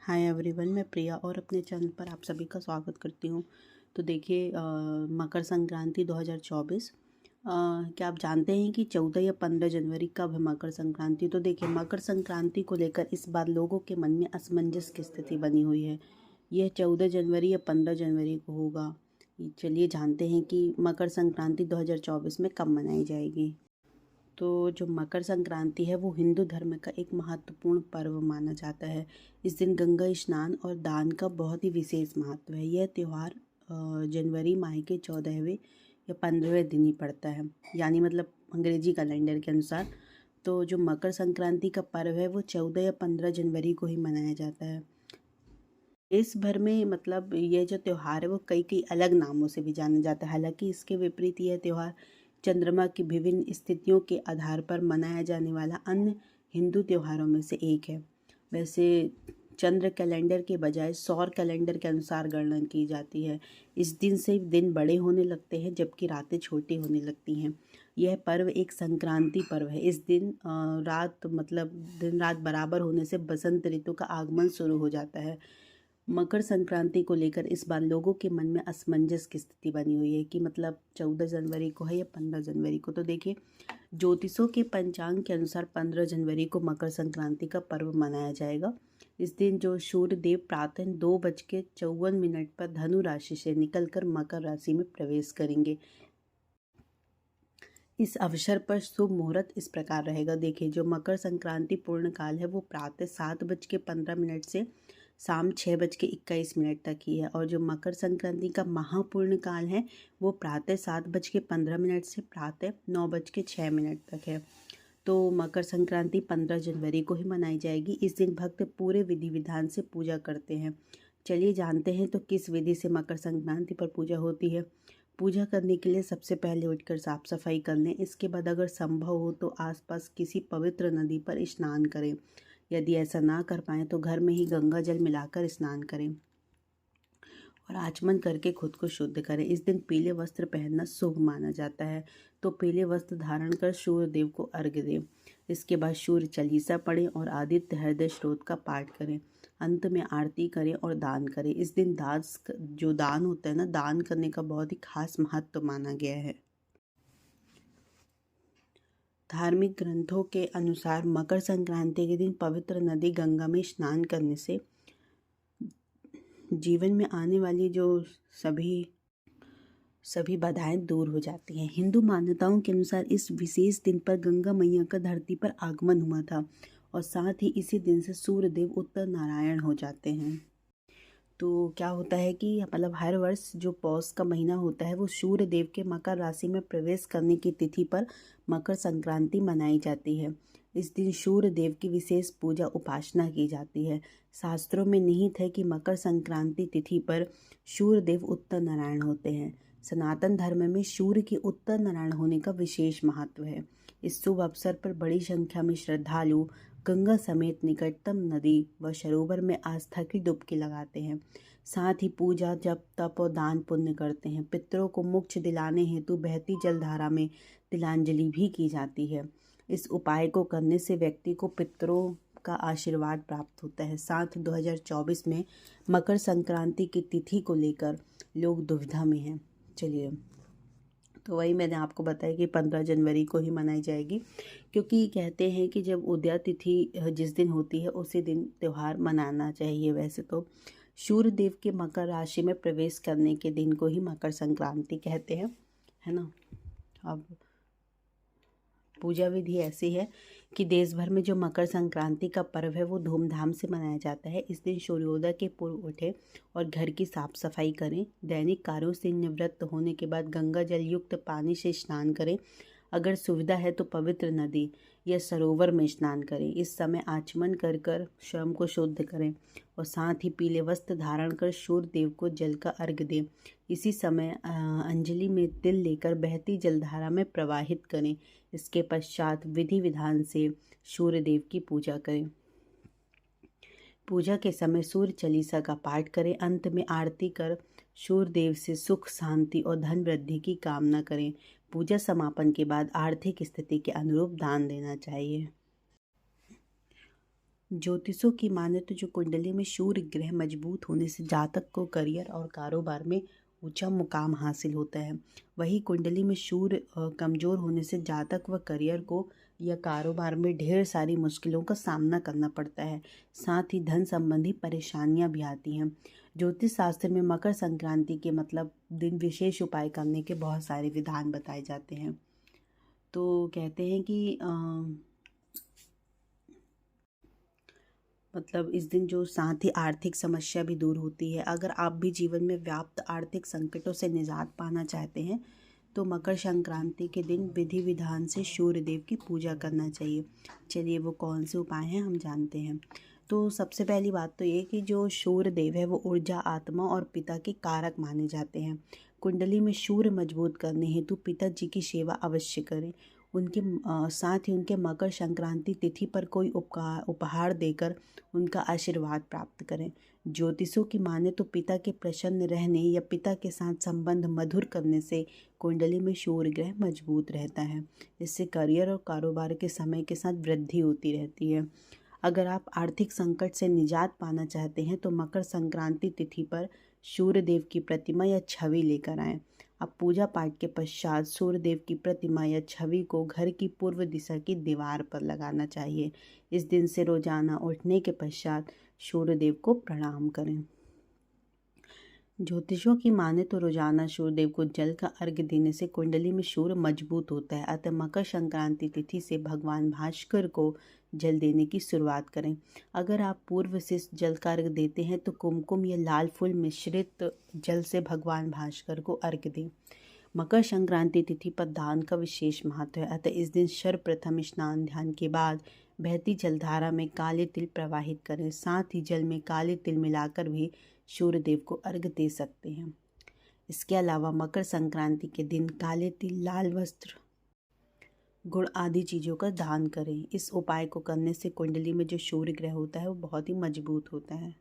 Hi everyone, मैं प्रिया और अपने चैनल पर आप सभी का स्वागत करती हूँ। तो देखिए, मकर संक्रांति 2024, क्या आप जानते हैं कि 14 या 15 जनवरी कब है मकर संक्रांति? तो देखिए, मकर संक्रांति को लेकर इस बार लोगों के मन में असमंजस की स्थिति बनी हुई है। यह 14 जनवरी या 15 जनवरी को होगा। चलिए जानते हैं कि मकर संक्रांति 2024 में कब मनाई जाएगी। तो जो मकर संक्रांति है वो हिंदू धर्म का एक महत्वपूर्ण पर्व माना जाता है। इस दिन गंगा स्नान और दान का बहुत ही विशेष महत्व है। यह त्यौहार जनवरी माह के 14वें या 15वें दिन ही पड़ता है, यानी मतलब अंग्रेजी कैलेंडर के अनुसार। तो जो मकर संक्रांति का पर्व है वो 14 या 15 जनवरी को ही मनाया जाता है। देश भर में मतलब ये जो त्यौहार है वो कई कई अलग नामों से भी जाना जाता है। हालांकि इसके विपरीत यह त्यौहार चंद्रमा की विभिन्न स्थितियों के आधार पर मनाया जाने वाला अन्य हिंदू त्योहारों में से एक है। वैसे चंद्र कैलेंडर के बजाय सौर कैलेंडर के अनुसार गणना की जाती है। इस दिन से दिन बड़े होने लगते हैं जबकि रातें छोटी होने लगती हैं। यह पर्व एक संक्रांति पर्व है। इस दिन रात मतलब दिन रात बराबर होने से बसंत ऋतु का आगमन शुरू हो जाता है। मकर संक्रांति को लेकर इस बार लोगों के मन में असमंजस की स्थिति बनी हुई है कि मतलब 14 जनवरी को है या 15 जनवरी को। तो देखिए, ज्योतिषों के पंचांग के अनुसार 15 जनवरी को मकर संक्रांति का पर्व मनाया जाएगा। इस दिन जो सूर्य देव प्रातः 2:54 पर धनु राशि से निकलकर मकर राशि में प्रवेश करेंगे। इस अवसर पर शुभ मुहूर्त इस प्रकार रहेगा। देखिए, जो मकर संक्रांति पूर्ण काल है वो प्रातः 7:15 से शाम 6:21 तक ही है, और जो मकर संक्रांति का महापूर्ण काल है वो प्रातः 7:15 से प्रातः 9:06 तक है। तो मकर संक्रांति 15 जनवरी को ही मनाई जाएगी। इस दिन भक्त पूरे विधि विधान से पूजा करते हैं। चलिए जानते हैं तो किस विधि से मकर संक्रांति पर पूजा होती है। पूजा करने के लिए सबसे पहले उठकर साफ सफाई कर लें। इसके बाद अगर संभव हो तो आसपास किसी पवित्र नदी पर स्नान करें। यदि ऐसा ना कर पाएँ तो घर में ही गंगा जल मिलाकर स्नान करें और आचमन करके खुद को शुद्ध करें। इस दिन पीले वस्त्र पहनना शुभ माना जाता है, तो पीले वस्त्र धारण कर सूर्य देव को अर्घ्य दें। इसके बाद सूर्य चालीसा पढ़ें और आदित्य हृदय स्रोत का पाठ करें। अंत में आरती करें और दान करें। इस दिन जो दान होता है ना, दान करने का बहुत ही खास महत्व माना गया है। धार्मिक ग्रंथों के अनुसार मकर संक्रांति के दिन पवित्र नदी गंगा में स्नान करने से जीवन में आने वाली जो सभी बाधाएं दूर हो जाती हैं। हिंदू मान्यताओं के अनुसार इस विशेष दिन पर गंगा मैया का धरती पर आगमन हुआ था और साथ ही इसी दिन से सूर्य देव उत्तर नारायण हो जाते हैं। तो क्या होता है कि मतलब हर वर्ष जो पौष का महीना होता है वो सूर्य देव के मकर राशि में प्रवेश करने की तिथि पर मकर संक्रांति मनाई जाती है। इस दिन सूर्य देव की विशेष पूजा उपासना की जाती है। शास्त्रों में निहित है कि मकर संक्रांति तिथि पर सूर्य देव उत्तर नारायण होते हैं। सनातन धर्म में सूर्य के उत्तर नारायण होने का विशेष महत्व है। इस शुभ अवसर पर बड़ी संख्या में श्रद्धालु गंगा समेत निकटतम नदी व सरोवर में आस्था की डुबकी लगाते हैं। साथ ही पूजा जप तप और दान पुण्य करते हैं। पितरों को मोक्ष दिलाने हेतु बहती जलधारा में तिलांजलि भी की जाती है। इस उपाय को करने से व्यक्ति को पितरों का आशीर्वाद प्राप्त होता है। साथ 2024 में मकर संक्रांति की तिथि को लेकर लोग दुविधा में हैं। चलिए, तो वही मैंने आपको बताया कि 15 जनवरी को ही मनाई जाएगी, क्योंकि कहते हैं कि जब उदया तिथि जिस दिन होती है उसी दिन त्यौहार मनाना चाहिए। वैसे तो सूर्य देव के मकर राशि में प्रवेश करने के दिन को ही मकर संक्रांति कहते हैं, है ना। अब पूजा विधि ऐसी है कि देश भर में जो मकर संक्रांति का पर्व है वो धूमधाम से मनाया जाता है। इस दिन सूर्योदय के पूर्व उठें और घर की साफ सफाई करें। दैनिक कार्यों से निवृत्त होने के बाद गंगा जल युक्त पानी से स्नान करें। अगर सुविधा है तो पवित्र नदी या सरोवर में स्नान करें। इस समय आचमन कर कर स्वयं को शुद्ध करें और साथ ही पीले वस्त्र धारण कर सूर्य देव को जल का अर्घ्य दें। इसी समय अंजलि में तिल लेकर बहती जलधारा में प्रवाहित करें। इसके पश्चात विधि विधान से सूर्य देव की पूजा करें। पूजा के समय सूर्य चालीसा का पाठ करें। अंत में आरती कर सूर्य देव से सुख शांति और धन वृद्धि की कामना करें। पूजा समापन के बाद आर्थिक स्थिति के अनुरूप दान देना चाहिए। ज्योतिषों की माने तो जो कुंडली में सूर्य ग्रह मजबूत होने से जातक को करियर और कारोबार में ऊंचा मुकाम हासिल होता है। वही कुंडली में सूर्य कमजोर होने से जातक व करियर को या कारोबार में ढेर सारी मुश्किलों का सामना करना पड़ता है। साथ ही धन संबंधी परेशानियां भी आती हैं। ज्योतिष शास्त्र में मकर संक्रांति के मतलब दिन विशेष उपाय करने के बहुत सारे विधान बताए जाते हैं। तो कहते हैं कि मतलब इस दिन जो साथ ही आर्थिक समस्या भी दूर होती है। अगर आप भी जीवन में व्याप्त आर्थिक संकटों से निजात पाना चाहते हैं तो मकर संक्रांति के दिन विधि विधान से सूर्य देव की पूजा करना चाहिए। चलिए वो कौन से उपाय हैं हम जानते हैं। तो सबसे पहली बात तो ये कि जो सूर्य देव है वो ऊर्जा, आत्मा और पिता के कारक माने जाते हैं। कुंडली में सूर्य मजबूत करने हेतु पिताजी की सेवा अवश्य करें। उनके साथ ही उनके मकर संक्रांति तिथि पर कोई उपहार देकर उनका आशीर्वाद प्राप्त करें। ज्योतिषों की माने तो पिता के प्रसन्न रहने या पिता के साथ संबंध मधुर करने से कुंडली में सूर्य ग्रह मजबूत रहता है। इससे करियर और कारोबार के समय के साथ वृद्धि होती रहती है। अगर आप आर्थिक संकट से निजात पाना चाहते हैं तो मकर संक्रांति तिथि पर सूर्य देव की प्रतिमा या छवि लेकर आएं। अब पूजा पाठ के पश्चात सूर्य देव की प्रतिमा या छवि को घर की पूर्व दिशा की दीवार पर लगाना चाहिए। इस दिन से रोजाना उठने के पश्चात सूर्य देव को प्रणाम करें। ज्योतिषों की माने तो रोजाना सूर्यदेव को जल का अर्घ्य देने से कुंडली में सूर्य मजबूत होता है। अतः मकर संक्रांति तिथि से भगवान भास्कर को जल देने की शुरुआत करें। अगर आप पूर्व से जल का अर्घ्य देते हैं तो कुमकुम या लाल फूल मिश्रित जल से भगवान भास्कर को अर्घ्य दें। मकर संक्रांति तिथि पर दान का विशेष महत्व है। अतः इस दिन सर्वप्रथम स्नान ध्यान के बाद बहती जलधारा में काले तिल प्रवाहित करें। साथ ही जल में काले तिल मिलाकर भी सूर्य देव को अर्घ्य दे सकते हैं। इसके अलावा मकर संक्रांति के दिन काले तिल, लाल वस्त्र, गुड़ आदि चीज़ों का दान करें। इस उपाय को करने से कुंडली में जो सूर्य ग्रह होता है वो बहुत ही मजबूत होता है।